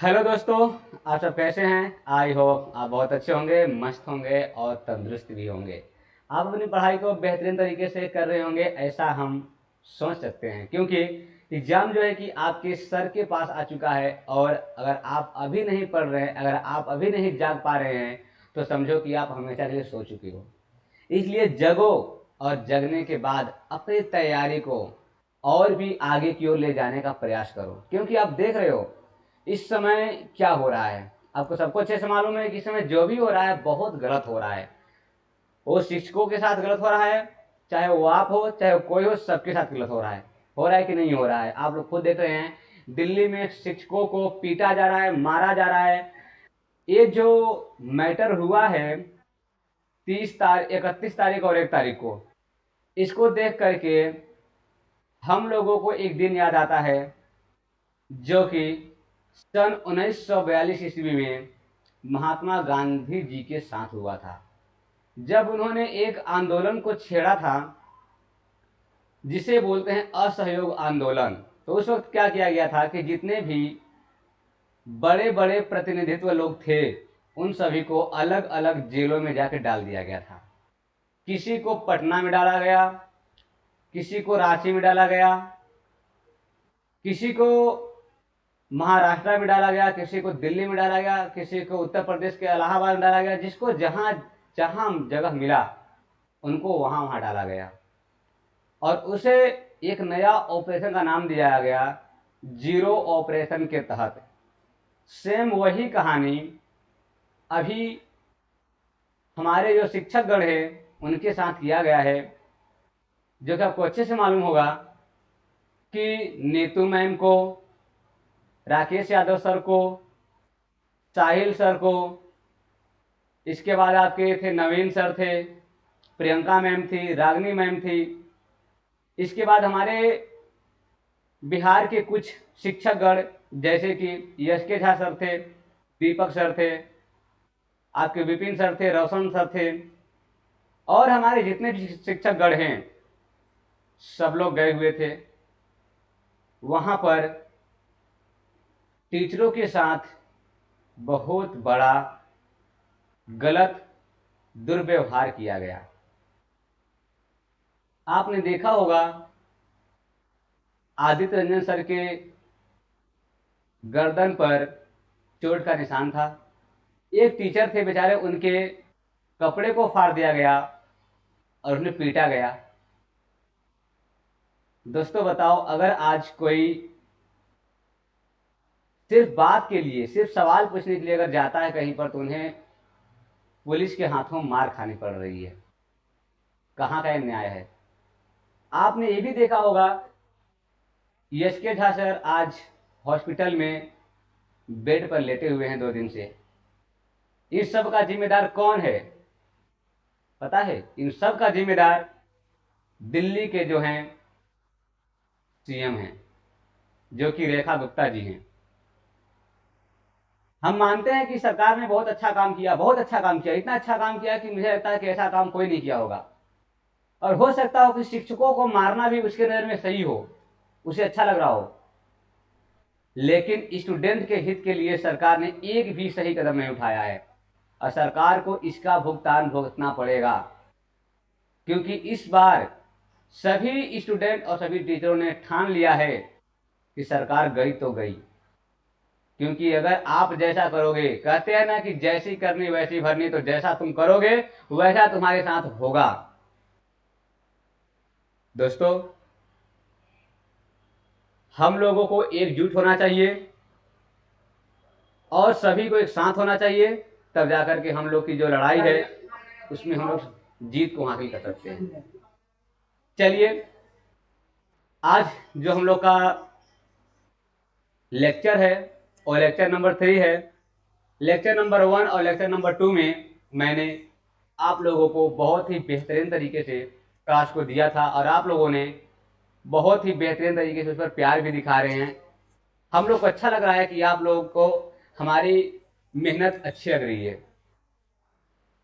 Hello दोस्तों, आप सब कैसे हैं? आई होप आप बहुत अच्छे होंगे, मस्त होंगे और तंदुरुस्त भी होंगे। आप अपनी पढ़ाई को बेहतरीन तरीके से कर रहे होंगे, ऐसा हम सोच सकते हैं, क्योंकि एग्ज़ाम जो है कि आपके सर के पास आ चुका है। और अगर आप अभी नहीं पढ़ रहे हैं, अगर आप अभी नहीं जाग पा रहे हैं, तो समझो कि आप हमेशा के लिए सो चुके हो। इसलिए जगो और जगने के बाद अपनी तैयारी को और भी आगे की ओर ले जाने का प्रयास करो, क्योंकि आप देख रहे हो इस समय क्या हो रहा है। आपको सबको अच्छे से मालूम है कि इस समय जो भी हो रहा है बहुत गलत हो रहा है। वो शिक्षकों के साथ गलत हो रहा है, चाहे वो आप हो चाहे वो कोई हो, सबके साथ गलत हो रहा है कि नहीं हो रहा है? आप लोग खुद देख रहे हैं, दिल्ली में शिक्षकों को पीटा जा रहा है, मारा जा रहा है। ये जो मैटर हुआ है 30 तारीख, 31 तारीख और 1 तारीख को, इसको देख करके हम लोगों को एक दिन याद आता है, जो कि सन 1942 ईस्वी में महात्मा गांधी जी के साथ हुआ था, जब उन्होंने एक आंदोलन को छेड़ा था जिसे बोलते हैं असहयोग आंदोलन। तो उस वक्त क्या किया गया था कि जितने भी बड़े बड़े प्रतिनिधित्व लोग थे, उन सभी को अलग अलग जेलों में जाकर डाल दिया गया था। किसी को पटना में डाला गया, किसी को रांची में डाला गया, किसी को महाराष्ट्र में डाला गया, किसी को दिल्ली में डाला गया, किसी को उत्तर प्रदेश के इलाहाबाद में डाला गया। जिसको जहां जहां जगह मिला उनको वहां वहां डाला गया, और उसे एक नया ऑपरेशन का नाम दिया गया, जीरो ऑपरेशन के तहत। सेम वही कहानी अभी हमारे जो शिक्षकगण हैं उनके साथ किया गया है, जो कि आपको अच्छे से मालूम होगा कि नीतू मैम को, राकेश यादव सर को, साहिल सर को, इसके बाद आपके थे नवीन सर थे, प्रियंका मैम थी, रागनी मैम थी। इसके बाद हमारे बिहार के कुछ शिक्षकगण, जैसे कि यश के झा सर थे, दीपक सर थे, आपके विपिन सर थे, रोशन सर थे, और हमारे जितने भी शिक्षकगण हैं सब लोग गए हुए थे वहां पर। टीचरों के साथ बहुत बड़ा गलत दुर्व्यवहार किया गया। आपने देखा होगा आदित्य रंजन सर के गर्दन पर चोट का निशान था। एक टीचर थे बेचारे, उनके कपड़े को फाड़ दिया गया और उन्हें पीटा गया। दोस्तों बताओ, अगर आज कोई सिर्फ बात के लिए, सिर्फ सवाल पूछने के लिए अगर जाता है कहीं पर, तो उन्हें पुलिस के हाथों मार खानी पड़ रही है। कहाँ का ये न्याय है? आपने ये भी देखा होगा, यश के झा सर आज हॉस्पिटल में बेड पर लेटे हुए हैं 2 दिन से। इस सब का जिम्मेदार कौन है पता है? इन सब का जिम्मेदार दिल्ली के जो हैं सीएम हैं, जो कि रेखा गुप्ता जी हैं। हम मानते हैं कि सरकार ने बहुत अच्छा काम किया, बहुत अच्छा काम किया, इतना अच्छा काम किया कि मुझे लगता है कि ऐसा काम कोई नहीं किया होगा। और हो सकता हो कि शिक्षकों को मारना भी उसके नजर में सही हो, उसे अच्छा लग रहा हो, लेकिन स्टूडेंट के हित के लिए सरकार ने एक भी सही कदम नहीं उठाया है, और सरकार को इसका भुगतान भुगतना पड़ेगा। क्योंकि इस बार सभी स्टूडेंट और सभी टीचरों ने ठान लिया है कि सरकार गई तो गई। क्योंकि अगर आप जैसा करोगे, कहते हैं ना कि जैसी करनी वैसी भरनी, तो जैसा तुम करोगे वैसा तुम्हारे साथ होगा। दोस्तों, हम लोगों को एकजुट होना चाहिए और सभी को एक साथ होना चाहिए, तब जाकर के हम लोग की जो लड़ाई है उसमें हम लोग जीत को हासिल कर सकते हैं। चलिए, आज जो हम लोग का लेक्चर है और लेक्चर नंबर 3 है। लेक्चर नंबर 1 और लेक्चर नंबर 2 में मैंने आप लोगों को बहुत ही बेहतरीन तरीके से क्लास को दिया था, और आप लोगों ने बहुत ही बेहतरीन तरीके से उस पर प्यार भी दिखा रहे हैं। हम लोग को अच्छा लग रहा है कि आप लोगों को हमारी मेहनत अच्छी लग रही है,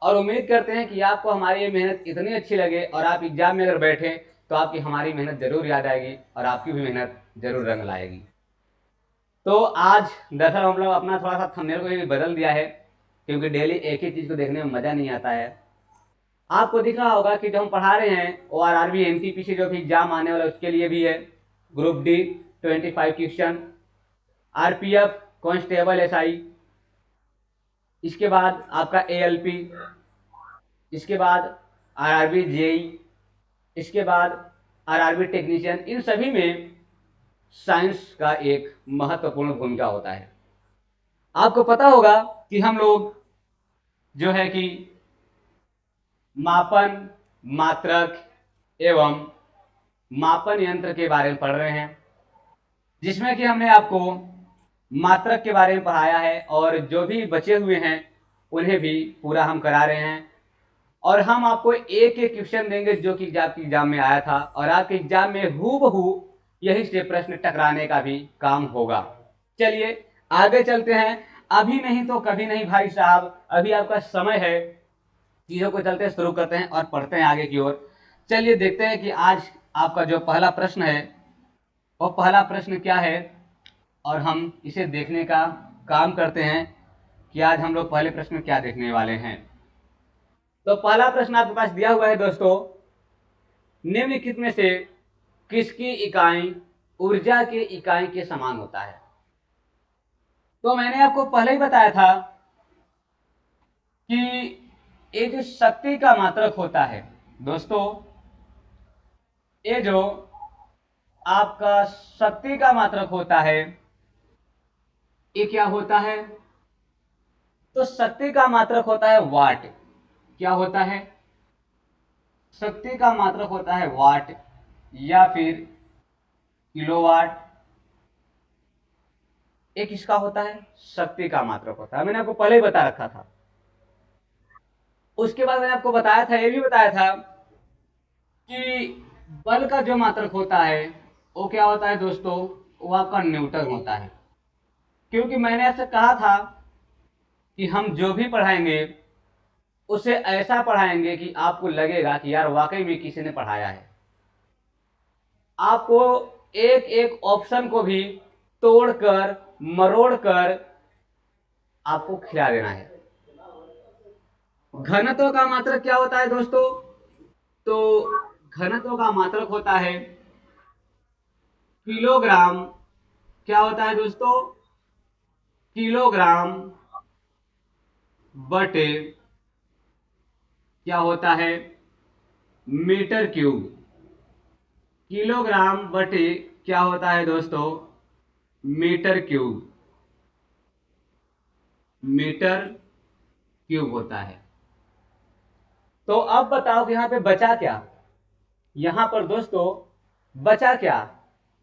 और उम्मीद करते हैं कि आपको हमारी ये मेहनत इतनी अच्छी लगे और आप एग्जाम में अगर बैठें तो आपकी हमारी मेहनत जरूर याद आएगी और आपकी भी मेहनत जरूर रंग लाएगी। तो आज दरअसल हम लोग अपना थोड़ा सा थंबनेल को भी बदल दिया है, क्योंकि डेली एक ही चीज को देखने में मजा नहीं आता है। आपको दिख रहा होगा कि जो हम पढ़ा रहे हैं वो आरआरबी एनटीपीसी जो भी एग्जाम आने वाला है उसके लिए भी है। Group D 25 question, RPF constable SI, इसके बाद आपका एएलपी, इसके बाद आरआरबी जेई, इसके बाद आरआरबी टेक्नीशियन, इन सभी में साइंस का एक महत्वपूर्ण भूमिका होता है। आपको पता होगा कि हम लोग जो है कि मापन, मात्रक एवं मापन यंत्र के बारे में पढ़ रहे हैं, जिसमें कि हमने आपको मात्रक के बारे में पढ़ाया है और जो भी बचे हुए हैं उन्हें भी पूरा हम करा रहे हैं। और हम आपको एक एक क्वेश्चन देंगे जो कि आपके एग्जाम में आया था, और आपके एग्जाम में हूबहू यही से प्रश्न टकराने का भी काम होगा। चलिए आगे चलते हैं। अभी नहीं तो कभी नहीं भाई साहब, अभी आपका समय है। चीजों को चलते शुरू करते हैं और पढ़ते हैं आगे की ओर। चलिए देखते हैं कि आज आपका जो पहला प्रश्न है वो पहला प्रश्न क्या है, और हम इसे देखने का काम करते हैं कि आज हम लोग पहले प्रश्न में क्या देखने वाले हैं। तो पहला प्रश्न आपके पास दिया हुआ है दोस्तों, निम्नलिखित में से किसकी इकाई ऊर्जा के इकाई के समान होता है। तो मैंने आपको पहले ही बताया था कि ये जो शक्ति का मात्रक होता है दोस्तों, ये जो आपका शक्ति का मात्रक होता है ये क्या होता है, तो शक्ति का मात्रक होता है वाट। क्या होता है, शक्ति का मात्रक होता है वाट या फिर किलोवाट। एक इसका होता है शक्ति का मात्रक होता है, मैंने आपको पहले ही बता रखा था। उसके बाद मैंने आपको बताया था, ये भी बताया था कि बल का जो मात्रक होता है वो क्या होता है दोस्तों, वो आपका न्यूटन होता है। क्योंकि मैंने आपसे कहा था कि हम जो भी पढ़ाएंगे उसे ऐसा पढ़ाएंगे कि आपको लगेगा कि यार वाकई में किसी ने पढ़ाया है। आपको एक एक ऑप्शन को भी तोड़कर मरोड़कर आपको खिला देना है। घनत्व का मात्रक क्या होता है दोस्तों, तो घनत्व का मात्रक होता है किलोग्राम। क्या होता है दोस्तों, किलोग्राम बटे क्या होता है मीटर क्यूब। किलोग्राम बटे क्या होता है दोस्तों, मीटर क्यूब। मीटर क्यूब होता है। तो अब बताओ कि यहां पे बचा क्या, यहां पर दोस्तों बचा क्या।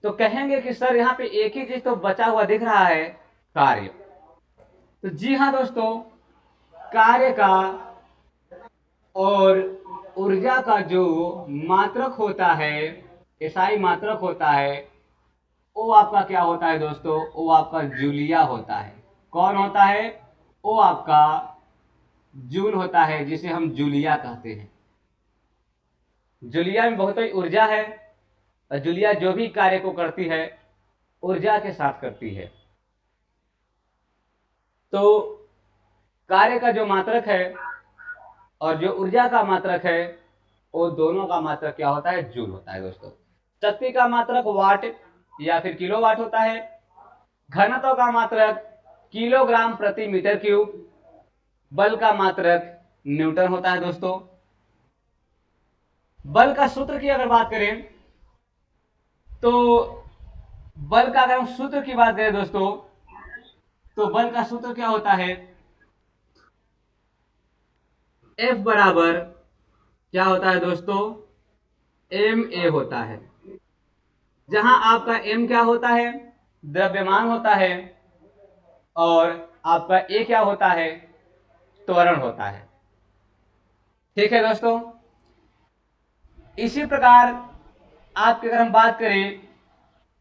तो कहेंगे कि सर यहां पे एक ही चीज तो बचा हुआ दिख रहा है, कार्य। तो जी हां दोस्तों, कार्य का और ऊर्जा का जो मात्रक होता है, एसआई मात्रक होता है, वो आपका क्या होता है दोस्तों, वो आपका जूलिया होता है। कौन होता है, वो आपका जूल होता है, जिसे हम जूलिया कहते हैं। जूलिया में बहुत ही ऊर्जा है, और जूलिया जो भी कार्य को करती है ऊर्जा के साथ करती है। तो कार्य का जो मात्रक है और जो ऊर्जा का मात्रक है वो दोनों का मात्रक क्या होता है, जूल होता है दोस्तों। शक्ति का मात्रक वाट या फिर किलोवाट होता है। घनत्व का मात्रक किलोग्राम प्रति मीटर क्यूब। बल का मात्रक न्यूटन होता है दोस्तों। बल का सूत्र की अगर बात करें तो बल का अगर हम सूत्र की बात करें दोस्तों, तो बल का सूत्र क्या होता है, F बराबर क्या होता है दोस्तों, एम ए होता है। जहां आपका m क्या होता है, द्रव्यमान होता है, और आपका ए क्या होता है, त्वरण होता है। ठीक है दोस्तों। इसी प्रकार आपकी अगर हम बात करें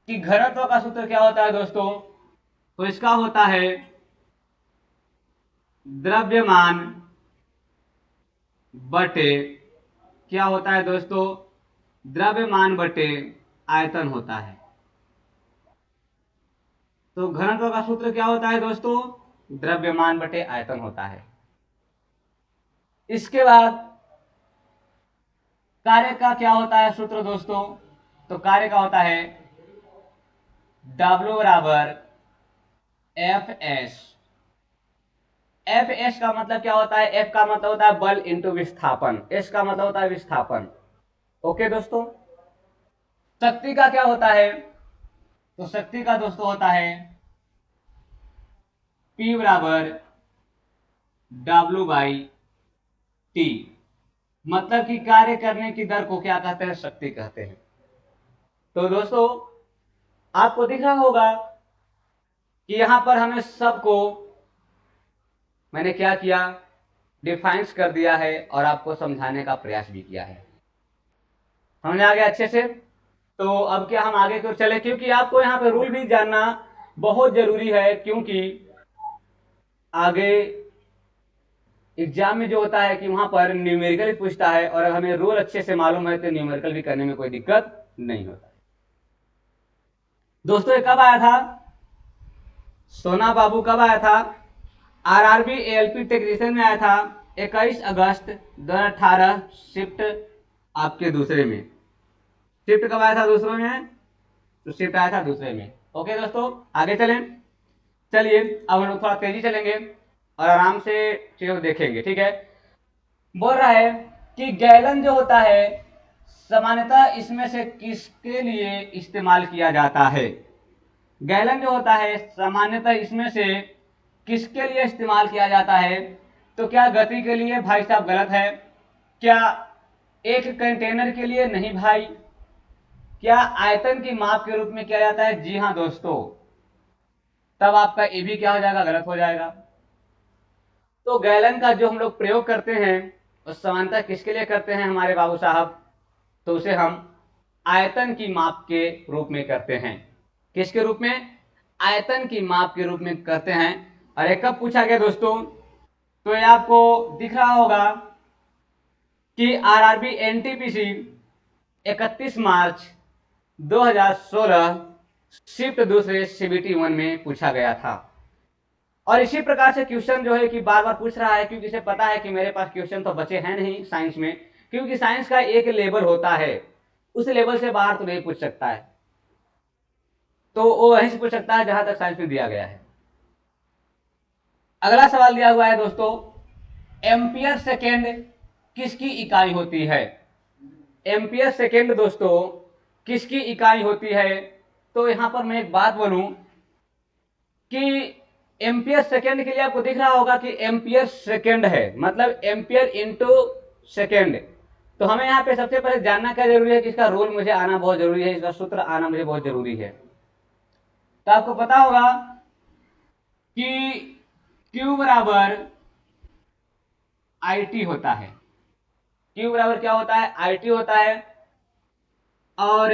कि घनत्व का सूत्र क्या होता है दोस्तों, तो इसका होता है द्रव्यमान बटे क्या होता है दोस्तों, द्रव्यमान बटे आयतन होता है। तो घनत्व का सूत्र क्या होता है दोस्तों? द्रव्यमान बटे आयतन होता है। इसके बाद कार्य का क्या होता है सूत्र दोस्तों? तो कार्य का होता है W बराबर एफ एस। एफ एस का मतलब क्या होता है? एफ का मतलब होता है बल इंटू विस्थापन, एस का मतलब होता है विस्थापन। ओके दोस्तों। शक्ति का क्या होता है? तो शक्ति का दोस्तों होता है P बराबर W बाई टी। मतलब कि कार्य करने की दर को क्या कहते हैं? शक्ति कहते हैं। तो दोस्तों आपको दिख रहा होगा कि यहां पर हमें सबको मैंने क्या किया? डिफाइंस कर दिया है और आपको समझाने का प्रयास भी किया है। समझ आ गया अच्छे से? तो अब क्या हम आगे की ओर चले, क्योंकि आपको यहाँ पे रूल भी जानना बहुत जरूरी है, क्योंकि आगे एग्जाम में जो होता है कि वहां पर न्यूमेरिकल भी पूछता है, और अगर हमें रूल अच्छे से मालूम है तो न्यूमेरिकल भी करने में कोई दिक्कत नहीं होता। दोस्तों ये कब आया था? सोना बाबू कब आया था? आरआरबी एएलपी टेक्नीशियन में आया था 21 अगस्त 2018 शिफ्ट आपके दूसरे में। शिफ्ट कब आया था? दूसरे में। तो शिफ्ट आया था दूसरे में। ओके दोस्तों आगे चलें। चलिए अब हम लोग थोड़ा तेजी चलेंगे और आराम से चीजों को देखेंगे, ठीक है। बोल रहा है कि गैलन जो होता है सामान्यतः इसमें से किसके लिए इस्तेमाल किया जाता है? गैलन जो होता है सामान्यतः इसमें से किसके लिए इस्तेमाल किया जाता है? तो क्या गति के लिए? भाई साहब गलत है। क्या एक कंटेनर के लिए? नहीं भाई। क्या आयतन की माप के रूप में किया जाता है? जी हाँ दोस्तों। तब आपका ए भी क्या हो जाएगा? गलत हो जाएगा। तो गैलन का जो हम लोग प्रयोग करते हैं उस समानता किसके लिए करते हैं हमारे बाबू साहब? तो उसे हम आयतन की माप के रूप में करते हैं। किसके रूप में? आयतन की माप के रूप में करते हैं। और एक कब पूछा गया दोस्तों? तो ये आपको दिख रहा होगा कि आरआरबी एनटीपीसी 31 मार्च 2016 शिफ्ट दूसरे सीबीटी 1 में पूछा गया था। और इसी प्रकार से क्वेश्चन जो है कि बार बार पूछ रहा है, क्योंकि इसे पता है कि मेरे पास क्वेश्चन तो बचे हैं नहीं साइंस में, क्योंकि साइंस का एक लेवल होता है, उस लेवल से बाहर तो नहीं पूछ सकता है। तो वो वहीं से पूछ सकता है जहां तक साइंस में दिया गया है। अगला सवाल दिया हुआ है दोस्तों, एम्पियर सेकेंड किसकी इकाई होती है? एम्पियर सेकेंड दोस्तों किसकी इकाई होती है? तो यहां पर मैं एक बात बोलूं कि एम्पियर सेकेंड के लिए आपको दिख रहा होगा कि एम्पियर सेकेंड है, मतलब एम्पियर इंटू सेकेंड। तो हमें यहाँ पे सबसे पहले जानना क्या जरूरी है कि इसका रूल मुझे आना बहुत जरूरी है, इसका सूत्र आना मुझे बहुत जरूरी है। तो आपको पता होगा कि Q बराबर आई टी होता है। Q बराबर क्या होता है? आई टी होता है। और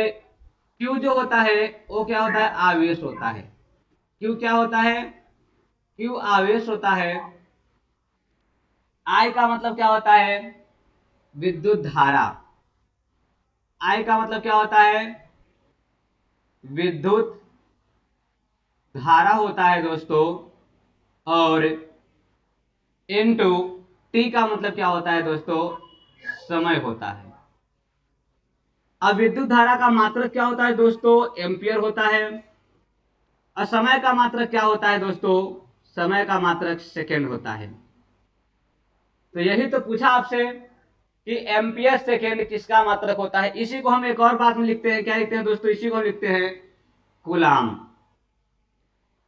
Q जो होता है वो क्या होता है? आवेश होता है। Q क्या होता है? Q आवेश होता है। I का मतलब क्या होता है? विद्युत धारा। I का मतलब क्या होता है? विद्युत धारा होता है दोस्तों। और इनटू टी का मतलब क्या होता है दोस्तों? समय होता है। अब विद्युत धारा का मात्रक क्या होता है दोस्तों? एम्पियर होता है। और समय का मात्रक क्या होता है दोस्तों? समय का मात्रक सेकेंड होता है। तो यही तो पूछा आपसे कि एम्पियर सेकेंड किसका मात्रक होता है। इसी को हम एक और बात में लिखते हैं, क्या लिखते हैं दोस्तों? इसी को हम लिखते हैं कूलाम।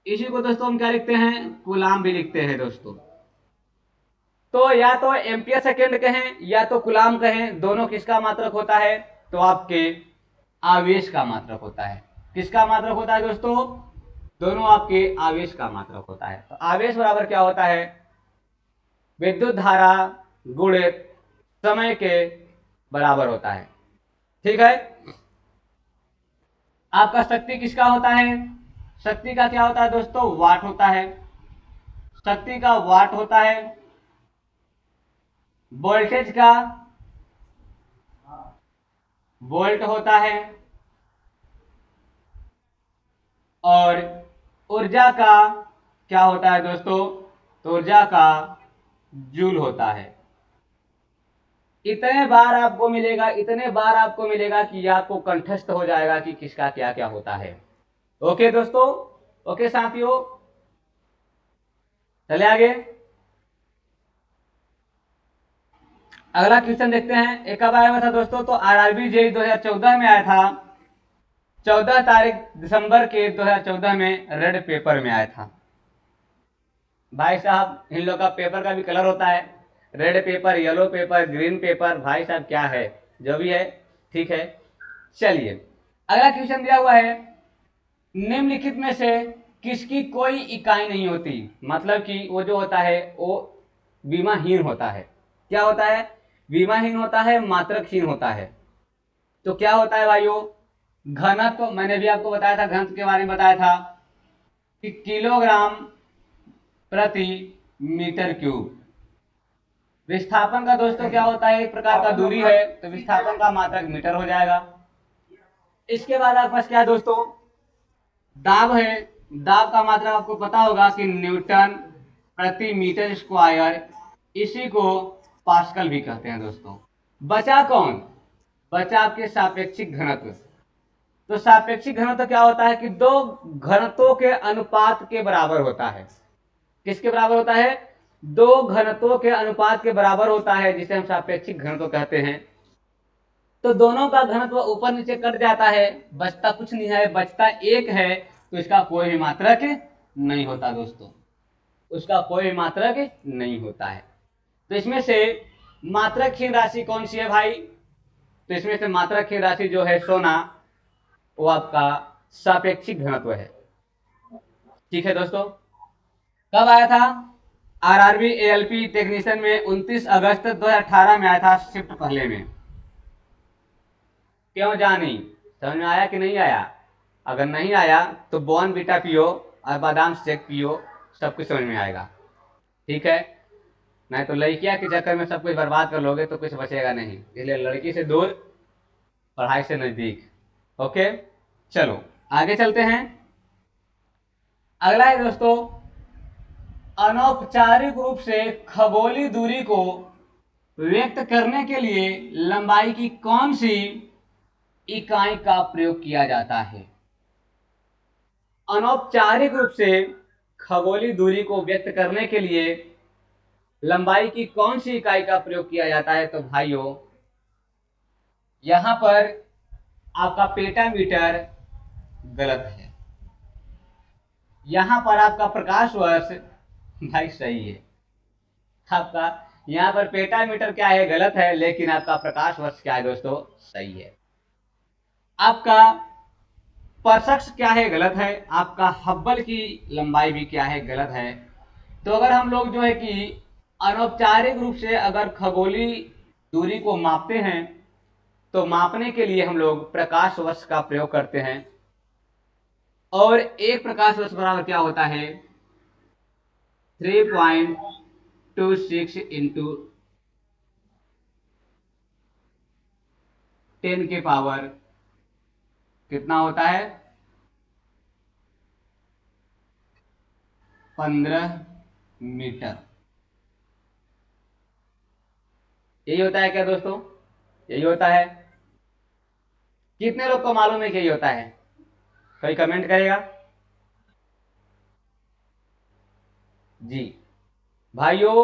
इसी को दोस्तों हम क्या लिखते हैं? कूलाम भी लिखते हैं दोस्तों। तो या तो एम्पियर सेकेंड कहें या तो कूलाम कहें, दोनों किसका मात्रक होता है? तो आपके आवेश का मात्रक होता है। किसका मात्रक होता है दोस्तों? दोनों आपके आवेश का मात्रक होता है। तो आवेश बराबर क्या होता है? विद्युत धारा गुणित समय के बराबर होता है। ठीक है। आपका शक्ति किसका होता है? शक्ति का क्या होता है दोस्तों? वाट होता है। शक्ति का वाट होता है। वोल्टेज का वोल्ट होता है। और ऊर्जा का क्या होता है दोस्तों? तो ऊर्जा का जूल होता है। इतने बार आपको मिलेगा, इतने बार आपको मिलेगा कि आपको कंठस्थ हो जाएगा कि किसका क्या क्या होता है। ओके दोस्तों, ओके साथियों, चले आगे। अगला क्वेश्चन देखते हैं। एक कब आया हुआ था दोस्तों? तो आरआरबी जेई 2014 में आया था, 14 तारीख दिसंबर के 2014 में रेड पेपर में आया था। भाई साहब इन लोग का पेपर का भी कलर होता है, red pepper, yellow paper, green pepper, भाई साहब क्या है, जो भी है ठीक है। चलिए अगला क्वेश्चन दिया हुआ है, निम्नलिखित में से किसकी कोई इकाई नहीं होती? मतलब कि वो जो होता है वो विमाहीन होता है। क्या होता है? विमाहीन होता है, मात्रकहीन होता है। तो क्या होता है भाइयों? घनत्व, मैंने भी आपको बताया था, घनत्व के बारे में बताया था कि किलोग्राम प्रति मीटर क्यूब। विस्थापन का दोस्तों क्या होता है? एक प्रकार का दूरी है, तो विस्थापन का मात्रक मीटर हो जाएगा। इसके बाद आपके पास क्या है दोस्तों? दाब है। दाब का मात्रक आपको पता होगा कि न्यूटन प्रति मीटर स्क्वायर, इसी को पास्कल भी कहते हैं दोस्तों। बचा कौन? बचा आपके सापेक्षिक घनत्व। तो सापेक्षिक घनत्व क्या होता है कि दो घनत्वों के अनुपात के बराबर होता है। किसके बराबर होता है? दो घनत्वों के अनुपात के बराबर होता है, जिसे हम सापेक्षिक घनत्व कहते हैं। तो दोनों का घनत्व ऊपर नीचे कट जाता है, बचता कुछ नहीं है, बचता एक है, तो इसका कोई भी मात्रक नहीं होता दोस्तों, उसका कोई भी मात्रक नहीं होता है। तो इसमें से मात्रकहीन राशि कौन सी है भाई? तो इसमें से मात्रकहीन राशि जो है सोना, वो आपका सापेक्षिक घनत्व है। ठीक है दोस्तों। कब आया था? आरआरबी एएलपी टेक्नीशियन में 29 अगस्त 2018 में आया था, शिफ्ट पहले में। क्यों जानी? समझ में आया कि नहीं आया? अगर नहीं आया तो बॉर्नवीटा पियो और बादाम शेक पियो, सब कुछ समझ में आएगा। ठीक है, नहीं तो लड़कियां के चक्कर में सब कुछ बर्बाद कर लोगे तो कुछ बचेगा नहीं, इसलिए लड़की से दूर, पढ़ाई से नजदीक। ओके, चलो आगे चलते हैं। अगला है दोस्तों, अनौपचारिक रूप से खगोलीय दूरी को व्यक्त करने के लिए लंबाई की कौन सी इकाई का प्रयोग किया जाता है? अनौपचारिक रूप से खगोलीय दूरी को व्यक्त करने के लिए लंबाई की कौन सी इकाई का प्रयोग किया जाता है? तो भाइयों यहां पर आपका पेटामीटर गलत है, यहां पर आपका प्रकाश वर्ष भाई सही है। आपका यहां पर पेटामीटर क्या है? गलत है, लेकिन आपका प्रकाश वर्ष क्या है दोस्तों? सही है। आपका परसेक्स क्या है? गलत है। आपका हब्बल की लंबाई भी क्या है? गलत है। तो अगर हम लोग जो है कि अनौपचारिक रूप से अगर खगोलीय दूरी को मापते हैं, तो मापने के लिए हम लोग प्रकाश वर्ष का प्रयोग करते हैं। और एक प्रकाश वर्ष बराबर क्या होता है? 3.26 इंटू 10 के पावर कितना होता है? 15 मीटर। यही होता है क्या दोस्तों? यही होता है। कितने लोग को मालूम है कि यही होता है? कोई कमेंट करेगा? जी भाइयों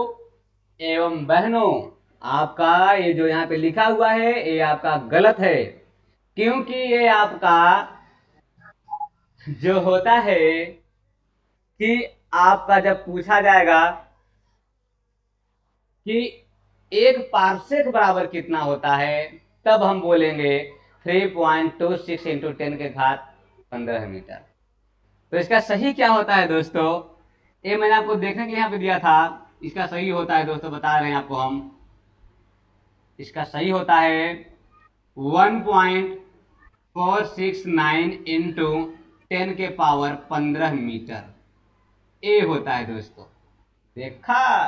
एवं बहनों, आपका ये जो यहाँ पे लिखा हुआ है ये आपका गलत है, क्योंकि ये आपका जो होता है कि आपका जब पूछा जाएगा कि एक पार्सेक बराबर कितना होता है, तब हम बोलेंगे 3.26 इंटू 10 के घात 15 मीटर। तो इसका सही क्या होता है दोस्तों? ये मैंने आपको देखने के लिए यहाँ पे दिया था। इसका सही होता है दोस्तों, बता रहे हैं आपको हम, इसका सही होता है 1.469 इंटू 10 के पावर 15 मीटर। ये होता है दोस्तों। देखा,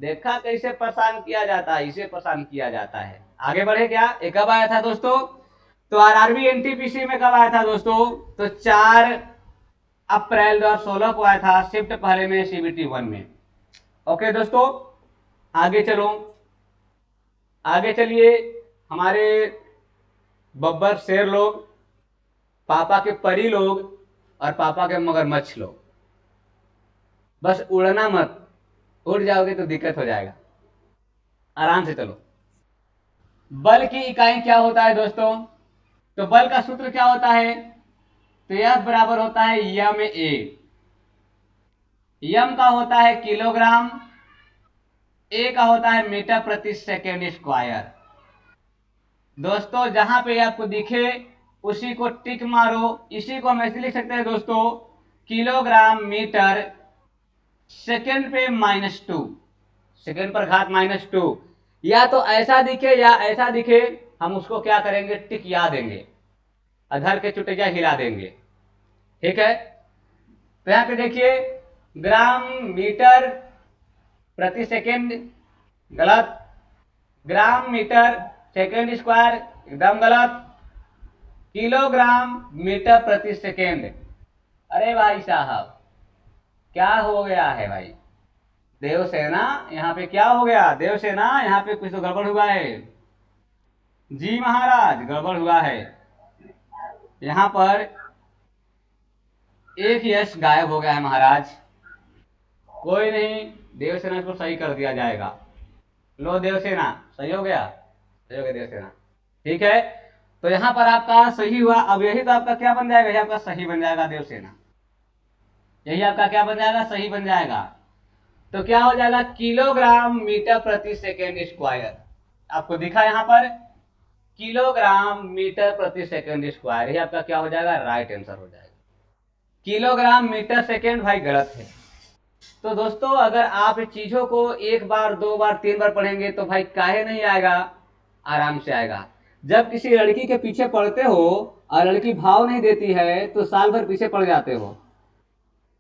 देखा कैसे परेशान किया जाता है, इसे परेशान किया जाता है। आगे बढ़े क्या? ये कब आया था दोस्तों? तो आरआरबी एनटीपीसी में कब आया था दोस्तों? तो 4 अप्रैल 2016 को आया था, शिफ्ट पहले में CBT 1 में। ओके दोस्तों, आगे चलो, आगे चलिए। हमारे बब्बर शेर लोग, पापा के परी लोग और पापा के मगरमच्छ लोग, बस उड़ना मत, उड़ जाओगे तो दिक्कत हो जाएगा, आराम से चलो। बल की इकाई क्या होता है दोस्तों? तो बल का सूत्र क्या होता है? तो यह बराबर होता है यम ए। यम का होता है किलोग्राम, ए का होता है मीटर प्रति सेकेंड स्क्वायर। दोस्तों जहां पे आपको दिखे उसी को टिक मारो। इसी को हम ऐसे लिख सकते हैं दोस्तों, किलोग्राम मीटर सेकेंड पे -2, सेकेंड पर घात -2। या तो ऐसा दिखे या ऐसा दिखे, हम उसको क्या करेंगे, टिक या देंगे, अधर के चुटिया हिला देंगे। ठीक है, तो यहां पे देखिए, ग्राम मीटर प्रति सेकेंड गलत, ग्राम मीटर सेकेंड स्क्वायर एकदम गलत, किलोग्राम मीटर प्रति सेकेंड। अरे भाई साहब, क्या हो गया है भाई? देवसेना, यहाँ पे क्या हो गया? देवसेना, यहाँ पे कुछ तो गड़बड़ हुआ है। जी महाराज, गड़बड़ हुआ है। यहाँ पर एक यश गायब हो गया है महाराज। कोई नहीं, देवसेना को सही कर दिया जाएगा। लो देवसेना, सही हो गया, सही हो गया देवसेना। ठीक है, तो यहाँ पर आपका सही हुआ। अब यही तो आपका क्या बन जाएगा? यही आपका सही बन जाएगा देवसेना, यही आपका क्या बन जाएगा? सही बन जाएगा। तो क्या हो जाएगा? किलोग्राम मीटर प्रति सेकेंड स्क्वायर। आपको दिखा यहाँ पर किलोग्राम मीटर प्रति सेकेंड स्क्वायर, ये आपका क्या हो जाएगा? राइट आंसर हो जाएगा। किलोग्राम मीटर सेकेंड भाई गलत है। तो दोस्तों अगर आप चीजों को एक बार, दो बार, तीन बार पढ़ेंगे तो भाई काहे नहीं आएगा, आराम से आएगा। जब किसी लड़की के पीछे पढ़ते हो और लड़की भाव नहीं देती है तो साल भर पीछे पड़ जाते हो।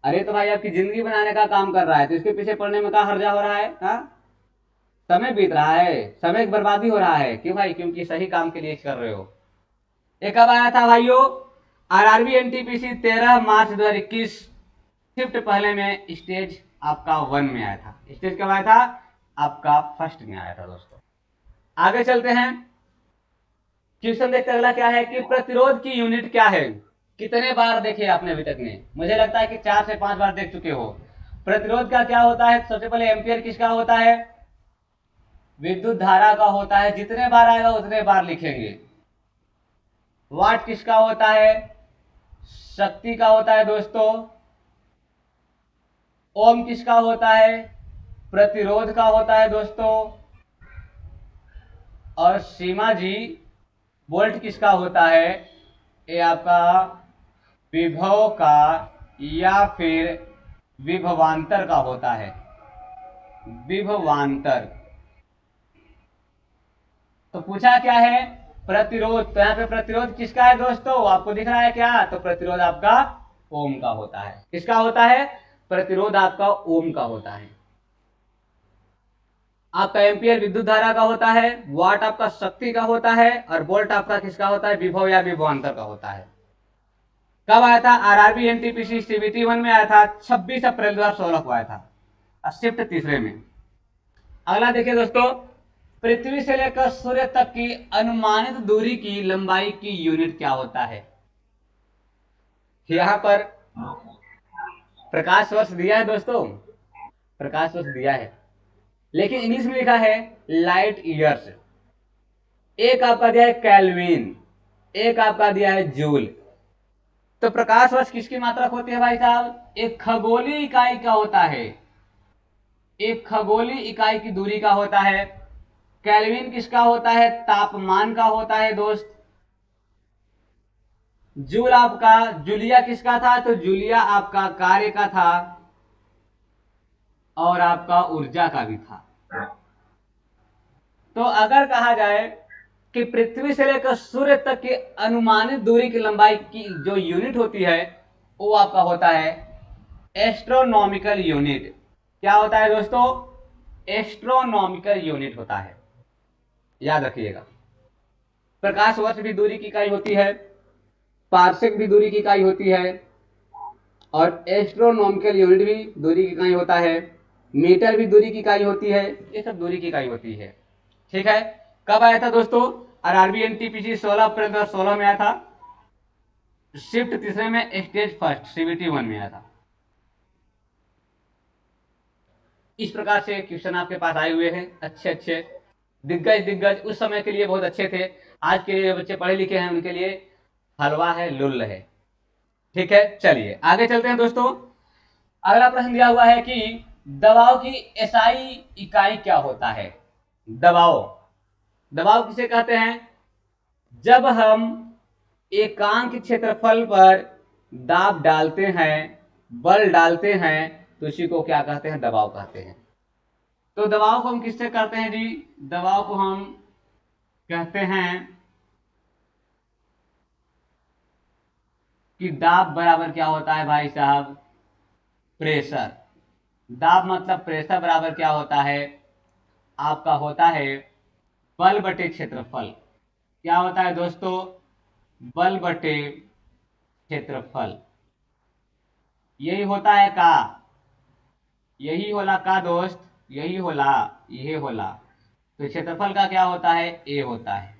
अरे तो भाई आपकी जिंदगी बनाने का काम कर रहा है तो इसके पीछे पड़ने में क्या हर्जा हो रहा है? समय बीत रहा है, समय की बर्बादी हो रहा है। क्यों भाई? क्योंकि सही काम के लिए कर रहे हो। ये कब आया था भाइयों? RRB NTPC 13 मार्च 2021, शिफ्ट पहले में स्टेज आपका 1 में आया था। स्टेज कब आया था? आपका फर्स्ट में आया था दोस्तों। आगे चलते हैं, क्वेश्चन देखते हैं अगला क्या है कि प्रतिरोध की यूनिट क्या है। कितने बार देखे आपने अभी तक में? मुझे लगता है कि 4 से 5 बार देख चुके हो। प्रतिरोध का क्या होता है? सबसे पहले एम्पियर किसका होता है? विद्युत धारा का होता है। जितने बार आएगा उतने बार लिखेंगे। वाट किसका होता है? शक्ति का होता है दोस्तों। ओम किसका होता है? प्रतिरोध का होता है दोस्तों। और सीमा जी, वोल्ट किसका होता है? ये आपका विभव का या फिर विभवांतर का होता है, विभवांतर। तो पूछा क्या है? प्रतिरोध। तो यहाँ पे प्रतिरोध किसका है दोस्तों? आपको दिख रहा है क्या? तो प्रतिरोध आपका ओम का होता है। किसका होता है? प्रतिरोध आपका ओम का होता है। आपका एम्पियर विद्युत धारा का होता है, वाट आपका शक्ति का होता है और वोल्ट आपका किसका होता है? विभव या विभवांतर का होता है। कब आया था? RRB NTPC CBT 1 में आया था, 26 अप्रैल 2016 को आया था, शिफ्ट तीसरे में। अगला देखिए दोस्तों, पृथ्वी से लेकर सूर्य तक की अनुमानित दूरी की लंबाई की यूनिट क्या होता है? यहां पर प्रकाश वर्ष दिया है दोस्तों, प्रकाश वर्ष दिया है, लेकिन इंग्लिश में लिखा है लाइट ईयर्स। एक आपका दिया है केल्विन, एक आपका दिया है जूल। तो प्रकाश वर्ष किसकी मात्रक होती है भाई साहब? एक खगोलीय इकाई का होता है, एक खगोलीय इकाई की दूरी का होता है। केल्विन किसका होता है? तापमान का होता है दोस्त। जूल आपका, जूलिया किसका था? तो जूलिया आपका कार्य का था और आपका ऊर्जा का भी था। तो अगर कहा जाए कि पृथ्वी से लेकर सूर्य तक की अनुमानित दूरी की लंबाई की जो यूनिट होती है वो आपका होता है एस्ट्रोनॉमिकल यूनिट। क्या होता है दोस्तों? एस्ट्रोनॉमिकल यूनिट होता है, याद रखिएगा। प्रकाश वर्ष भी दूरी की इकाई होती है, पार्सेक भी दूरी की इकाई होती है, और एस्ट्रोनॉमिकल यूनिट भी दूरी की इकाई होता है, मीटर भी दूरी की इकाई होती है, ये सब दूरी की इकाई होती है। ठीक है, कब आया था दोस्तों? आरआरबी एनटीपीसी 16 अप्रैल 2016 में आया था। शिफ्ट तीसरे में स्टेज फर्स्ट सीबीटी 1 में आया था। इस प्रकार से क्वेश्चन आपके पास आए हुए हैं, अच्छे अच्छे दिग्गज दिग्गज उस समय के लिए बहुत अच्छे थे। आज के लिए बच्चे पढ़े लिखे हैं उनके लिए हलवा है, लुल्ल है। ठीक है, चलिए आगे चलते हैं दोस्तों। अगला प्रश्न दिया हुआ है कि दबाव की एसआई इकाई क्या होता है? दबाव, दबाव किसे कहते हैं? जब हम एकांक क्षेत्रफल पर दाब डालते हैं, बल डालते हैं, तो इसी को क्या कहते हैं? दबाव कहते हैं। तो दबाव को हम किससे करते हैं जी? दबाव को हम कहते हैं कि दाब बराबर क्या होता है भाई साहब? प्रेशर। दाब मतलब प्रेशर बराबर क्या होता है? आपका होता है बल बटे क्षेत्रफल। क्या होता है दोस्तों? बल बटे क्षेत्रफल। यही होता है का? यही होला का दोस्त? यही होला, यही होला। तो क्षेत्रफल का क्या होता है? ए होता है।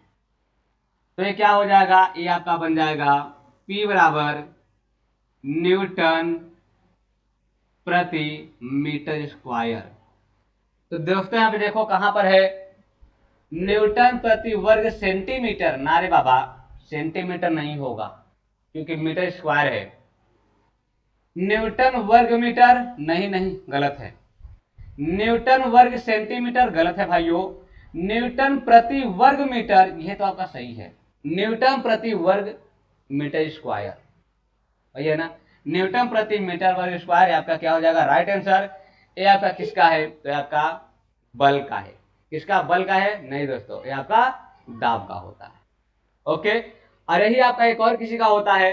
तो ये क्या हो जाएगा? ये आपका बन जाएगा P बराबर न्यूटन प्रति मीटर स्क्वायर। तो दोस्तों यहाँ पे देखो कहां पर है? न्यूटन प्रति वर्ग सेंटीमीटर। ना रे बाबा, सेंटीमीटर नहीं होगा क्योंकि मीटर स्क्वायर है। न्यूटन वर्ग मीटर, नहीं नहीं गलत है। न्यूटन वर्ग सेंटीमीटर, गलत है भाइयों। न्यूटन प्रति वर्ग मीटर, यह तो आपका सही है। न्यूटन प्रति वर्ग मीटर स्क्वायर, वही है ना? न्यूटन प्रति मीटर वर्ग स्क्वायर आपका क्या हो जाएगा? Right answer. ये आपका किसका है? तो ये आपका बल का है। किसका? बल का है? नहीं दोस्तों, ये आपका दाब का होता है। ओके, और यही आपका एक और किसी का होता है।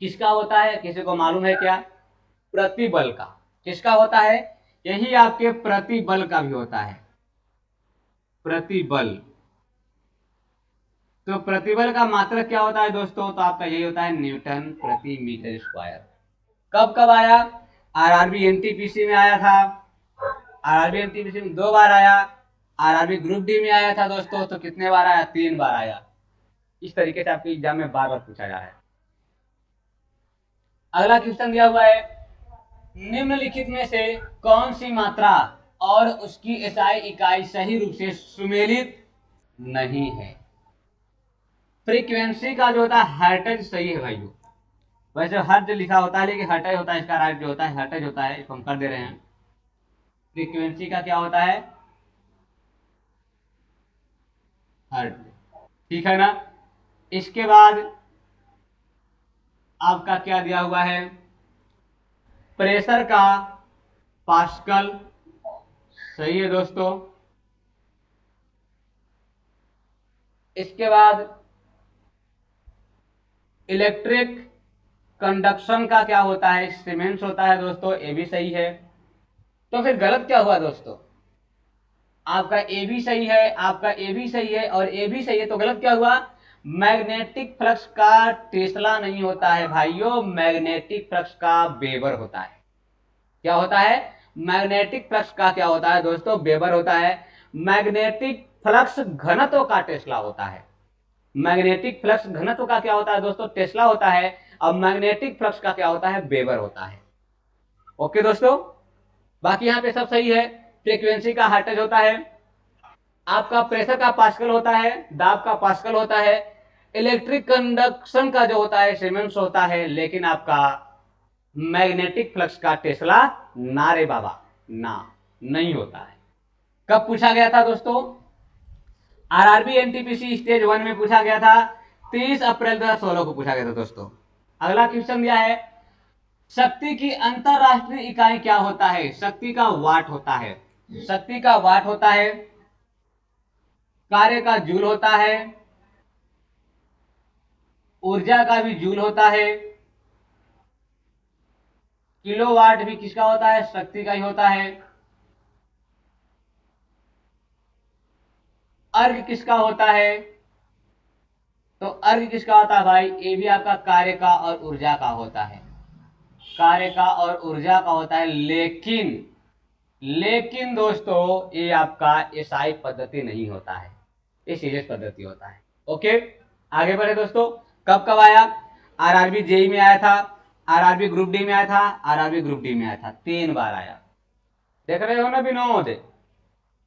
किसका होता है? किसी को मालूम है क्या? प्रतिबल का। किसका होता है? यही आपके प्रतिबल का भी होता है। प्रतिबल। तो प्रतिबल का मात्रक क्या होता है दोस्तों? तो आपका यही होता है न्यूटन प्रति मीटर स्क्वायर। कब कब आया? आरआरबी एनटीपीसी में आया था। आरआरबी एनटीपीसी में 2 बार आया। आरआरबी ग्रुप डी में आया था दोस्तों, तो कितने बार आया? 3 बार आया। इस तरीके से आपके एग्जाम में बार बार पूछा जा रहा है। अगला क्वेश्चन दिया हुआ है, निम्नलिखित में से कौन सी मात्रा और उसकी एसआई इकाई सही रूप से सुमेलित नहीं है? फ्रीक्वेंसी का जो होता है हर्टेज सही है भाइयों। वैसे हर्ट लिखा होता है लेकिन हर्टेज होता है, इसका राइट जो होता है हर्टेज होता है, इसको हम कर दे रहे हैं। फ्रीक्वेंसी का क्या होता है? हर्ट। ठीक है ना? इसके बाद आपका क्या दिया हुआ है? प्रेशर का पास्कल, सही है दोस्तों। इसके बाद इलेक्ट्रिक कंडक्शन का क्या होता है? सीमेंस होता है दोस्तों, ये भी सही है। तो फिर गलत क्या हुआ दोस्तों? आपका ए भी सही है, आपका ए भी सही है और ए भी सही है, तो गलत क्या हुआ? मैग्नेटिक फ्लक्स का टेस्ला नहीं होता है भाइयों, मैग्नेटिक फ्लक्स का वेबर होता है। क्या होता है? मैग्नेटिक फ्लक्स का क्या होता है दोस्तों? वेबर होता है। मैग्नेटिक फ्लक्स घनत्व का टेस्ला होता है। मैग्नेटिक फ्लक्स घनत्व का क्या होता है दोस्तों? टेस्ला होता है। अब मैग्नेटिक फ्लक्स का क्या होता है? वेबर होता है। ओके दोस्तों, बाकी यहाँ पे सब सही है। फ्रीक्वेंसी का हर्ट्ज होता है, आपका प्रेशर का पास्कल होता है, दाब का पास्कल होता है, इलेक्ट्रिक कंडक्शन का जो होता है सीमेंस होता है, लेकिन आपका मैग्नेटिक फ्लक्स का टेस्ला ना रे बाबा, ना नहीं होता है। कब पूछा गया था दोस्तों? आरआरबी एनटीपीसी स्टेज 1 में पूछा गया था, 30 अप्रैल 2016 को पूछा गया था दोस्तों। अगला क्वेश्चन दिया है, शक्ति की अंतरराष्ट्रीय इकाई क्या होता है? शक्ति का वाट होता है। शक्ति का वाट होता है, कार्य का जूल होता है, ऊर्जा का भी जूल होता है, किलोवाट भी किसका होता है? शक्ति का ही होता है। अर्घ किसका होता है? तो अर्घ किसका होता है भाई? ये भी आपका कार्य का और ऊर्जा का होता है। कार्य का और ऊर्जा का होता है, लेकिन दोस्तों ये आपका एसआई पद्धति नहीं होता है, ये सीरियस पद्धति होता है। ओके, आगे बढ़े दोस्तों। कब कब आया? आरआरबी जेई में आया था, आरआरबी ग्रुप डी में आया था, आरआरबी ग्रुप डी में आया था, 3 बार आया। देख रहे हो ना विनोद?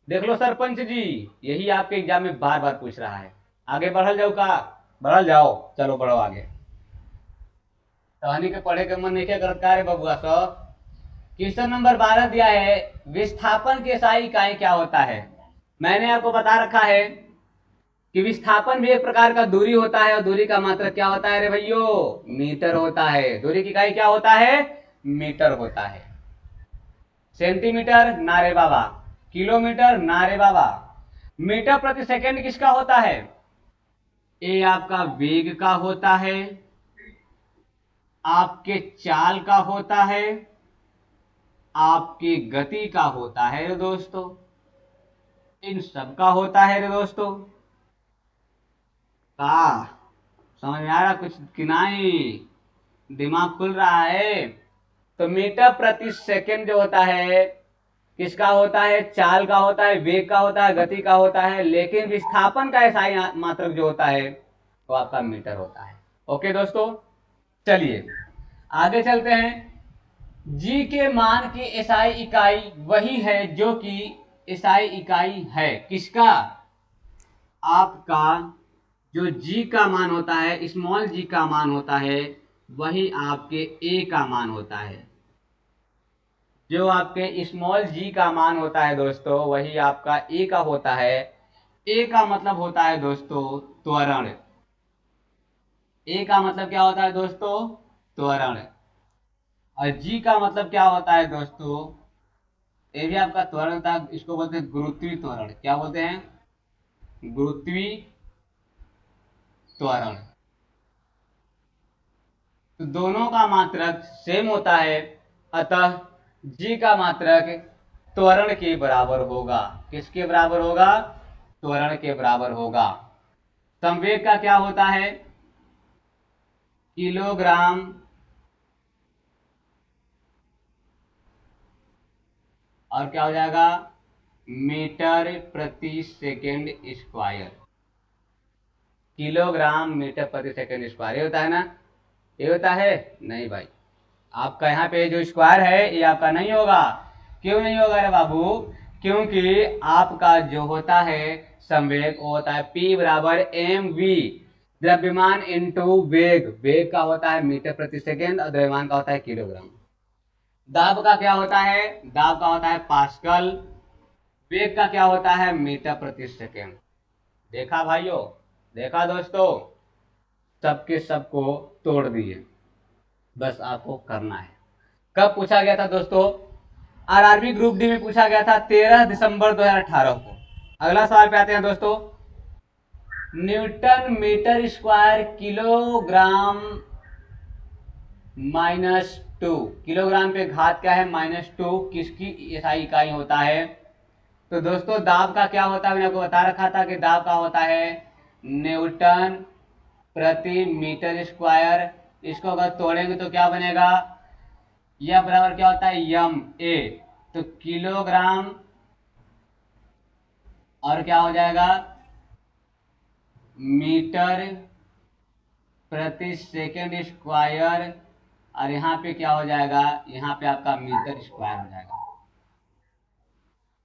देख लो सरपंच जी, यही आपके एग्जाम में बार बार पूछ रहा है। आगे बढ़ल जाओ का? बढ़ल जाओ, चलो बढ़ो आगे। कहानी के पढ़े के मन नहीं क्या करता है बबुआ सब। क्वेश्चन नंबर 12 दिया है, विस्थापन की एसआई इकाई क्या होता है? मैंने आपको बता रखा है कि विस्थापन भी एक प्रकार का दूरी होता है, और दूरी का मात्रक क्या होता है रे भैयो? मीटर होता है। दूरी की इकाई क्या होता है? मीटर होता है। सेंटीमीटर ना रे बाबा, किलोमीटर ना रे बाबा। मीटर प्रति सेकंड किसका होता है? ये आपका वेग का होता है, आपके चाल का होता है, आपकी गति का होता है रे दोस्तों, इन सब का होता है रे दोस्तों। का समझ में आ रहा कुछ कि नहीं? दिमाग खुल रहा है? तो मीटर प्रति सेकंड जो होता है किसका होता है? चाल का होता है, वेग का होता है, गति का होता है, लेकिन विस्थापन का एसआई मात्रक जो होता है वो आपका मीटर होता है। ओके दोस्तों, चलिए आगे चलते हैं। जी के मान की एसआई इकाई वही है जो कि एसआई इकाई है किसका? आपका जो जी का मान होता है, स्मॉल जी का मान होता है, वही आपके ए का मान होता है। जो आपके स्मॉल जी का मान होता है दोस्तों, वही आपका ए का होता है। ए का मतलब होता है दोस्तों त्वरण। ए का मतलब क्या होता है दोस्तों? त्वरण। और जी का मतलब क्या होता है दोस्तों? ये भी आपका त्वरण था, इसको बोलते हैं गुरुत्वीय त्वरण। क्या बोलते हैं? गुरुत्वीय त्वरण। तो दोनों का मात्रक सेम होता है, अतः जी का मात्रक त्वरण के बराबर होगा। किसके बराबर होगा? त्वरण के बराबर होगा। संवेग का क्या होता है? किलोग्राम और क्या हो जाएगा? मीटर प्रति सेकेंड स्क्वायर। किलोग्राम मीटर प्रति सेकेंड स्क्वायर, ये होता है ना? ये होता है? नहीं भाई, आपका यहाँ पे जो स्क्वायर है ये आपका नहीं होगा। क्यों नहीं होगा रे बाबू? क्योंकि आपका जो होता है संवेग वो होता है P बराबर एम वी, द्रव्यमान इंटू वेग। वेग का होता है मीटर प्रति सेकेंड और द्रव्यमान का होता है किलोग्राम। दाब का क्या होता है? दाब का होता है पास्कल। वेग का क्या होता है? मीटर प्रति सेकेंड। देखा भाइयों? देखा दोस्तों? सबके सबको तोड़ दिए, बस आपको करना है। कब पूछा गया था दोस्तों? आरआरबी ग्रुप डी में पूछा गया था 13 दिसंबर 2018 को। अगला सवाल पे आते हैं दोस्तों। Newton metre square kilogram -2। Kilogram पे घात क्या है? -2। किसकी एसआई इकाई होता है? तो दोस्तों दाब का क्या होता है? मैंने आपको बता रखा था कि दाब का होता है न्यूटन प्रति मीटर स्क्वायर। इसको अगर तोड़ेंगे तो क्या बनेगा? यह बराबर क्या होता है? यम ए। तो किलोग्राम और क्या हो जाएगा? मीटर प्रति सेकेंड स्क्वायर। और यहाँ पे क्या हो जाएगा? यहाँ पे आपका मीटर स्क्वायर हो जाएगा।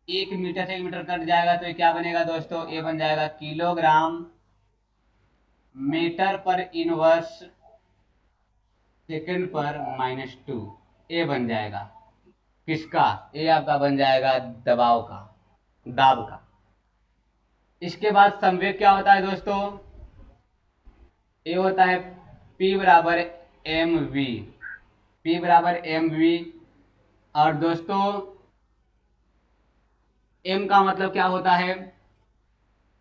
1 मीटर से 1 मीटर कट जाएगा तो ये क्या बनेगा दोस्तों? ये बन जाएगा किलोग्राम मीटर पर इनवर्स सेकेंड पर -2। ये बन जाएगा किसका? ये आपका बन जाएगा दबाव का, दाब का। इसके बाद संवेग क्या होता है दोस्तों? ये होता है P बराबर एम वी। P बराबर एम वी। और दोस्तों m का मतलब क्या होता है?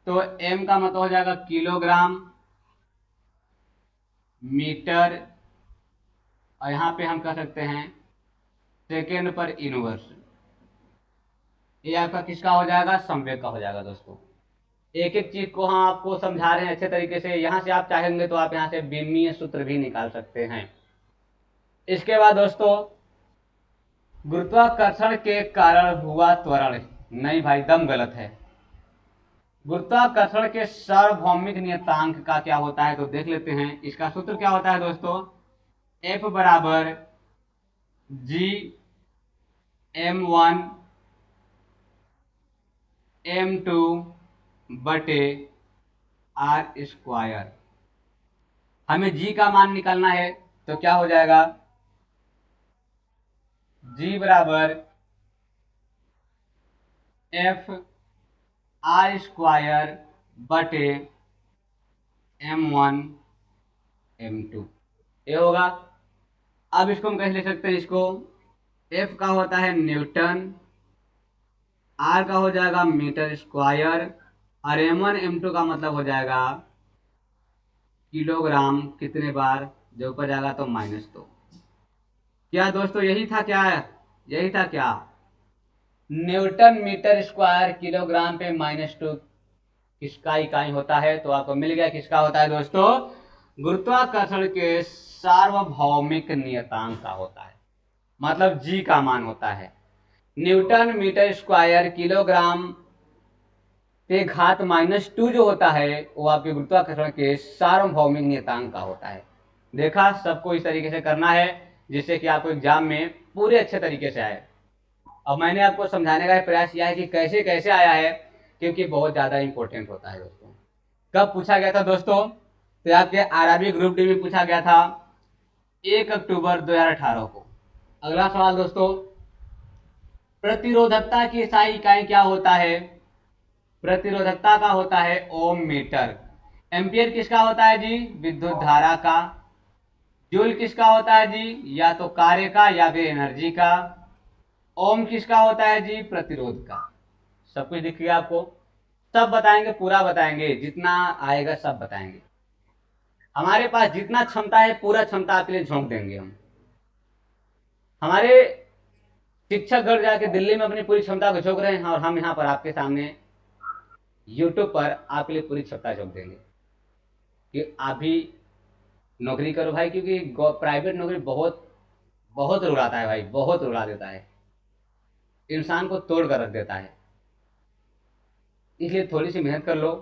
तो m का मतलब हो जाएगा किलोग्राम मीटर, और यहाँ पे हम कह सकते हैं सेकेंड पर इनवर्स। ये आपका किसका हो जाएगा? संवेग का हो जाएगा दोस्तों। एक एक चीज को हम आपको समझा रहे हैं अच्छे तरीके से। यहाँ से आप चाहेंगे तो आप यहाँ से बीमीय सूत्र भी निकाल सकते हैं। इसके बाद दोस्तों, गुरुत्वाकर्षण के कारण हुआ त्वरण। नहीं भाई, दम गलत है। गुरुत्वाकर्षण के सार्वभौमिक नियतांक का क्या होता है तो देख लेते हैं। इसका सूत्र क्या होता है दोस्तों, एफ बराबर जी m1 m2 बटे आर स्क्वायर। हमें जी का मान निकालना है तो क्या हो जाएगा, जी बराबर एफ आर स्क्वायर बटे m1 m2 ये होगा। अब इसको हम कैसे लिख सकते हैं, इसको एफ का होता है न्यूटन, आर का हो जाएगा मीटर स्क्वायर, और m1 m2 का मतलब हो जाएगा किलोग्राम, कितने बार जो ऊपर जाएगा तो -2। क्या दोस्तों यही था क्या, यही था क्या, न्यूटन मीटर स्क्वायर किलोग्राम पे -2 किसका इकाई होता है, तो आपको मिल गया। किसका होता है दोस्तों, गुरुत्वाकर्षण के सार्वभौमिक नियतांक का होता है, मतलब जी का मान होता है। न्यूटन मीटर स्क्वायर किलोग्राम पे घात -2 जो होता है वो आपके गुरुत्वाकर्षण के सार्वभौमिक नियतांक का होता है। देखा, सबको इस तरीके से करना है जिससे कि आपको एग्जाम में पूरे अच्छे तरीके से आए। अब मैंने आपको समझाने का प्रयास किया है कि कैसे कैसे आया है, क्योंकि बहुत ज्यादा इंपॉर्टेंट होता है दोस्तों। कब पूछा गया था दोस्तों, तो आपके आरआरबी ग्रुप डी में पूछा गया था 1 अक्टूबर 2018 को। अगला सवाल दोस्तों, प्रतिरोधकता की SI इकाई क्या होता है, प्रतिरोधकता का होता है ओम मीटर। एम्पियर किसका होता है जी, विद्युत धारा का। जूल किसका होता है जी, या तो कार्य का या फिर एनर्जी का। ओम किसका होता है जी, प्रतिरोध का। सब कुछ दिख गया आपको, सब बताएंगे, पूरा बताएंगे, जितना आएगा सब बताएंगे। हमारे पास जितना क्षमता है पूरा क्षमता आपके लिए झोंक देंगे हम। हमारे शिक्षक घर जाके दिल्ली में अपनी पूरी क्षमता को झोंक रहे हैं, और हम यहाँ पर आपके सामने यूट्यूब पर आपके लिए पूरी क्षमता झोंक देंगे कि आप भी नौकरी करो भाई, क्योंकि प्राइवेट नौकरी बहुत बहुत रुलाता है भाई, बहुत रुला देता है, इंसान को तोड़ कर रख देता है। इसलिए थोड़ी सी मेहनत कर लो,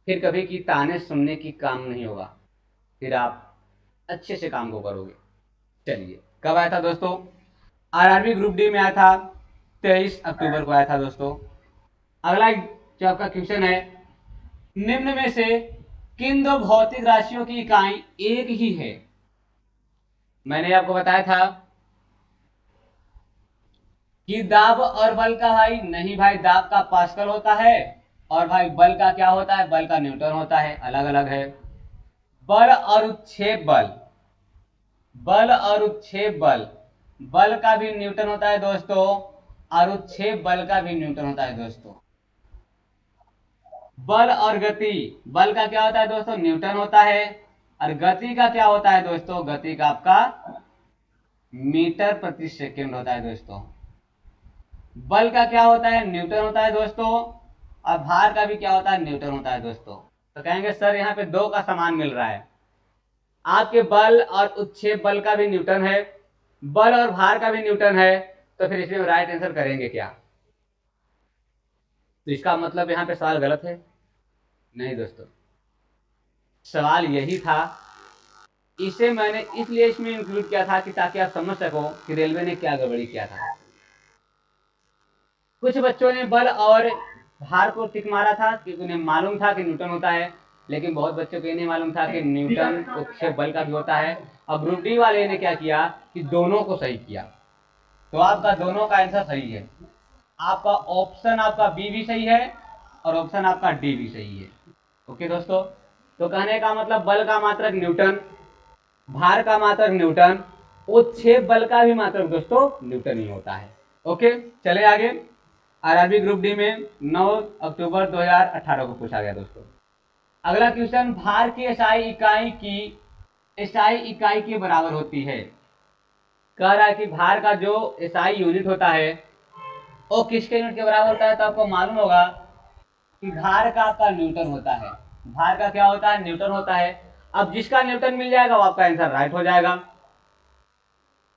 फिर कभी की ताने सुनने की काम नहीं होगा, फिर आप अच्छे से काम को करोगे। चलिए, कब आया था दोस्तों, आरआरबी ग्रुप डी में आया था 23 अक्टूबर को आया था दोस्तों। अगला जो आपका क्वेश्चन है, निम्न में से किन दो भौतिक राशियों की इकाई एक ही है। मैंने आपको बताया था कि दाब और बल का भाई, नहीं भाई, दाब का पास्कल होता है, और भाई बल का क्या होता है, बल का न्यूटन होता है, अलग अलग है। बल और उत्क्षेप बल, बल और उत्क्षेप बल, बल का भी न्यूटन होता है दोस्तों, और उत्क्षेप बल का भी न्यूटन होता है दोस्तों। बल और गति, बल का क्या होता है दोस्तों, न्यूटन होता है, और गति का क्या होता है दोस्तों, गति का आपका मीटर प्रति सेकेंड होता है दोस्तों। बल का क्या होता है, न्यूटन होता है दोस्तों, और भार का भी क्या होता है, न्यूटन होता है दोस्तों। तो कहेंगे सर यहाँ पे दो का समान मिल रहा है, आपके बल और उत्क्षेप बल का भी न्यूटन है, बल और भार का भी न्यूटन है, तो फिर इसमें राइट आंसर करेंगे क्या, तो इसका मतलब यहाँ पे सवाल गलत है। नहीं दोस्तों, सवाल यही था, इसे मैंने इसलिए इसमें इंक्लूड किया था कि ताकि आप समझ सको कि रेलवे ने क्या गड़बड़ी किया था। कुछ बच्चों ने बल और भार को टिक मारा था क्योंकि उन्हें मालूम था कि न्यूटन होता है, लेकिन बहुत बच्चों को ये नहीं मालूम था कि न्यूटन उत्क्षेप बल का भी होता है। अब ग्रुप डी वाले ने क्या किया कि दोनों को सही किया, तो आपका दोनों का आंसर सही है। आपका ऑप्शन आपका बी भी सही है और ऑप्शन आपका डी भी सही है। ओके दोस्तों, तो कहने का मतलब बल का मात्रक न्यूटन, भार का मात्रक न्यूटन, उत्क्षेप बल का भी मात्रक दोस्तों न्यूटन ही होता है। ओके, चले आगे। आरआरबी ग्रुप डी में 9 अक्टूबर 2018 को पूछा गया दोस्तों। अगला क्वेश्चन, भार की एसआई इकाई की एसआई इकाई के बराबर होती है। कह रहा है कि भार का जो एसआई यूनिट होता है वो किसके यूनिट के बराबर होता है, तो आपको मालूम होगा कि भार का आपका न्यूटन होता है। भार का क्या होता है, न्यूटन होता है। अब जिसका न्यूटन मिल जाएगा वो आपका आंसर राइट हो जाएगा।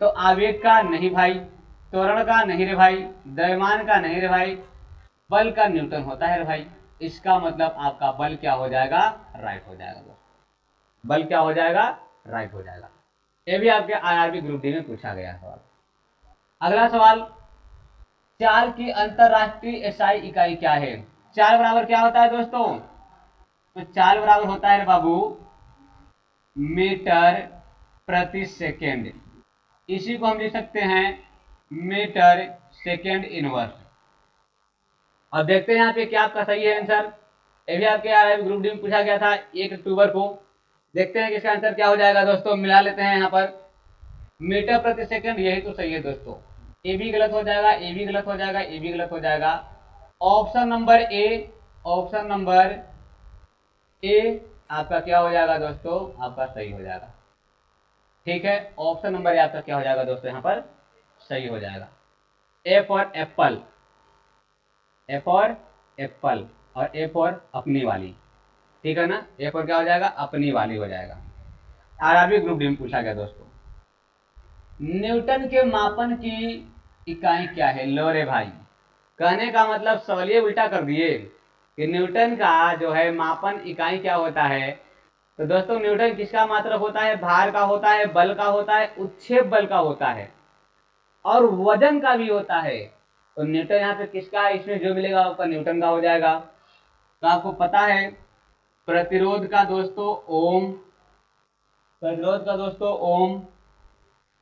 तो आवेग का नहीं भाई, त्वरण का नहीं रे भाई, द्रव्यमान का नहीं रे भाई, बल का न्यूटन होता है रे भाई। इसका मतलब आपका बल क्या हो जाएगा, राइट हो जाएगा दोस्तों। बल क्या हो जाएगा, राइट हो जाएगा। ये भी आपके आरआरबी ग्रुप डी में पूछा गया सवाल। अगला सवाल, चाल की अंतरराष्ट्रीय एसआई इकाई क्या है। चाल बराबर क्या होता है दोस्तों, तो चाल बराबर होता है रे बाबू मीटर प्रति सेकेंड। इसी को हम लिख सकते हैं मीटर सेकेंड इनवर्स। अब देखते हैं यहाँ पे क्या आपका सही है आंसर। ये भी आपके आरआरबी ग्रुप डी में पूछा गया था 1 अक्टूबर को। देखते हैं कि इसका आंसर क्या हो जाएगा दोस्तों, मिला लेते हैं यहाँ पर। मीटर प्रति सेकंड यही तो सही है दोस्तों। ए भी गलत हो जाएगा, ए भी गलत हो जाएगा, ए भी गलत हो जाएगा। Option number A, option number A आपका क्या हो जाएगा दोस्तों, आपका सही हो जाएगा। ठीक है, ऑप्शन नंबर ए आपका क्या हो जाएगा दोस्तों, यहाँ पर सही हो जाएगा। A for Apple, A for Apple, और ए फॉर अपनी वाली। ठीक है ना, ए फॉर क्या हो जाएगा, अपनी वाली हो जाएगा। आरआरबी ग्रुप डी में पूछा गया दोस्तों। न्यूटन के मापन की इकाई क्या है। लो रे भाई, कहने का मतलब सवालिए उल्टा कर दिए कि न्यूटन का जो है मापन इकाई क्या होता है। तो दोस्तों न्यूटन किसका मात्रक होता है, भार का होता है, बल का होता है, उत्क्षेप बल का होता है, और वजन का भी होता है। तो न्यूटन यहाँ पे किसका है, इसमें जो मिलेगा आपका न्यूटन का हो जाएगा। तो आपको पता है प्रतिरोध का दोस्तों ओम, प्रतिरोध का दोस्तों ओम,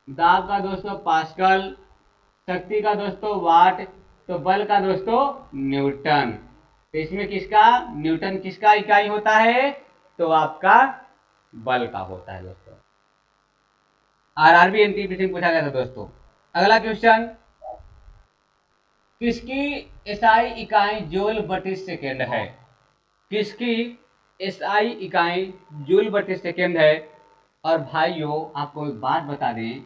दाब का दोस्तों पास्कल, शक्ति का दोस्तों वाट, तो बल का दोस्तों न्यूटन। तो इसमें किसका, न्यूटन किसका इकाई होता है, तो आपका बल का होता है दोस्तों। आरआरबी एनटीपीसी में पूछा गया था दोस्तों। अगला क्वेश्चन, किसकी एसआई इकाई जूल बटी सेकेंड है। किसकी एसआई इकाई जूल बटी सेकेंड है। और भाइयों आपको एक बात बता दें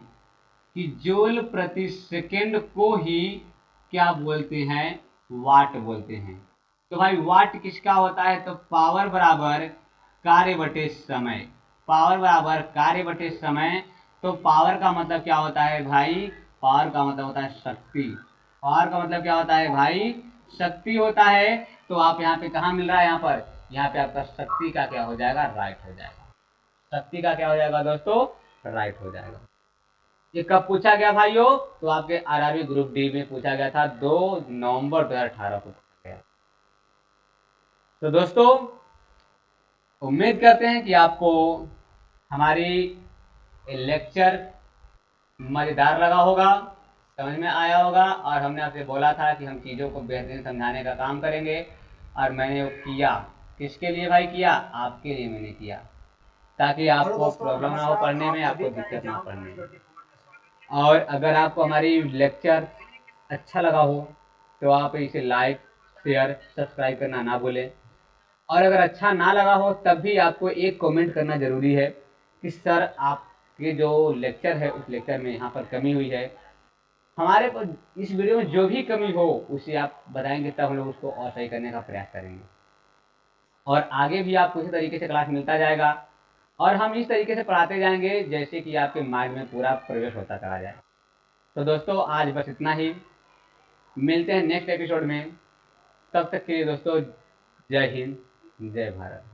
कि जूल प्रति सेकेंड को ही क्या बोलते हैं, वाट बोलते हैं। तो भाई वाट किसका होता है, तो पावर बराबर कार्य बटे समय, पावर बराबर कार्य बटे समय। तो पावर का मतलब क्या होता है भाई, पावर का मतलब होता है शक्ति। पावर का मतलब क्या होता है भाई, शक्ति होता है। तो आप यहाँ पे कहाँ मिल रहा है, यहाँ पर, यहाँ पे आपका शक्ति का क्या हो जाएगा, राइट हो जाएगा। शक्ति का क्या हो जाएगा दोस्तों, राइट हो जाएगा। ये कब पूछा गया भाइयों, तो आपके आरआरबी ग्रुप डी में पूछा गया था 2 नवंबर 2018 को पूछा गया। तो दोस्तों उम्मीद करते हैं कि आपको हमारी लेक्चर मजेदार लगा होगा, समझ में आया होगा, और हमने आपसे बोला था कि हम चीज़ों को बेहतरीन समझाने का काम करेंगे, और मैंने वो किया। किसके लिए भाई किया, आपके लिए मैंने किया, ताकि आपको प्रॉब्लम ना हो पढ़ने में, आपको दिक्कत ना पढ़ने में। और अगर आपको हमारी लेक्चर अच्छा लगा हो तो आप इसे लाइक शेयर सब्सक्राइब करना ना भूलें। और अगर अच्छा ना लगा हो तब भी आपको एक कमेंट करना ज़रूरी है कि सर आपके जो लेक्चर है उस लेक्चर में यहाँ पर कमी हुई है। हमारे को इस वीडियो में जो भी कमी हो उसे आप बताएंगे, तब हम लोग उसको और सही करने का प्रयास करेंगे। और आगे भी आपको इसी तरीके से क्लास मिलता जाएगा, और हम इस तरीके से पढ़ाते जाएंगे जैसे कि आपके माइंड में पूरा प्रवेश होता चला जाए। तो दोस्तों आज बस इतना ही, मिलते हैं नेक्स्ट एपिसोड में। तब तक के लिए दोस्तों जय हिंद, जय भारत।